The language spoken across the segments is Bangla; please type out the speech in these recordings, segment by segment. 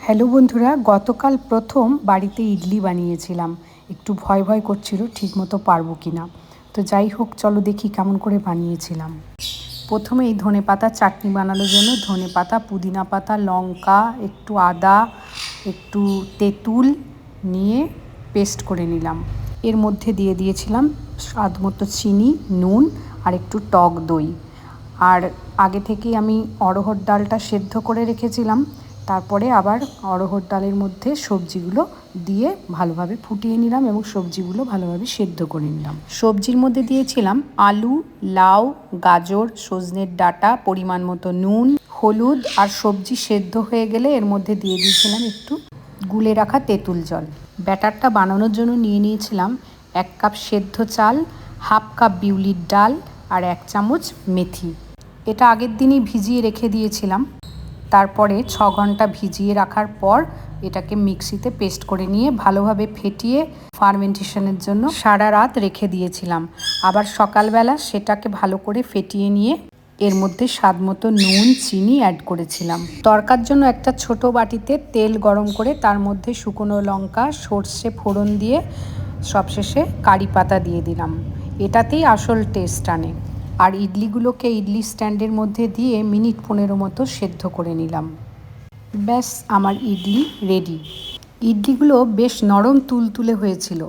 হ্যালো বন্ধুরা, গতকাল প্রথম বাড়িতে ইডলি বানিয়েছিলাম। একটু ভয় ভয় করছিল ঠিকমতো পারবো কি না। তো যাই হোক, চলো দেখি কেমন করে বানিয়েছিলাম। প্রথমেই ধনেপাতা চাটনি বানানোর জন্য ধনেপাতা, পুদিনা পাতা, লঙ্কা, একটু আদা, একটু তেঁতুল নিয়ে পেস্ট করে নিলাম। এর মধ্যে দিয়ে দিয়েছিলাম স্বাদ মতো চিনি, নুন আর একটু টক দই। আর আগে থেকেই আমি অড়হর ডালটা সেদ্ধ করে রেখেছিলাম। তারপরে আবার অড়হর ডালের মধ্যে সবজিগুলো দিয়ে ভালোভাবে ফুটিয়ে নিলাম এবং সবজিগুলো ভালোভাবে সেদ্ধ করে নিলাম। সবজির মধ্যে দিয়েছিলাম আলু, লাউ, গাজর, সজনের ডাঁটা, পরিমাণ মতো নুন, হলুদ। আর সবজি সেদ্ধ হয়ে গেলে এর মধ্যে দিয়ে দিয়েছিলাম একটু গুলে রাখা তেঁতুল জল। ব্যাটারটা বানানোর জন্য নিয়ে নিয়েছিলাম 1 কাপ সেদ্ধ চাল, হাফ কাপ বিউলির ডাল আর 1 চামচ মেথি। এটা আগের দিনই ভিজিয়ে রেখে দিয়েছিলাম। তারপরে 6 ঘন্টা ভিজিয়ে রাখার পর এটাকে মিক্সিতে পেস্ট করে নিয়ে ভালোভাবে ফেটিয়ে ফার্মেন্টেশনের জন্য সারা রাত রেখে দিয়েছিলাম। আবার সকালবেলা সেটাকে ভালো করে ফেটিয়ে নিয়ে এর মধ্যে স্বাদ মতো নুন, চিনি অ্যাড করেছিলাম। তড়কার জন্য একটা ছোট বাটিতে তেল গরম করে তার মধ্যে শুকনো লঙ্কা, সর্ষে ফোড়ন দিয়ে সবশেষে কারি পাতা দিয়ে দিলাম। এটাতেই আসল টেস্ট আনে। আর ইডলিগুলোকে ইডলি স্ট্যান্ডের মধ্যে দিয়ে মিনিট 15 মতো সেদ্ধ করে নিলাম। ব্যাস, আমার ইডলি রেডি। ইডলিগুলো বেশ নরম তুলতুলে হয়েছিল।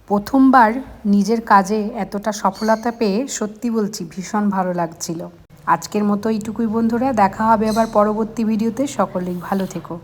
প্রথমবার নিজের কাজে এতটা সফলতা পেয়ে সত্যি বলছি ভীষণ ভালো লাগছিল। আজকের মতো এইটুকুই বন্ধুরা, দেখা হবে আবার পরবর্তী ভিডিওতে। সকলেই ভালো থেকো।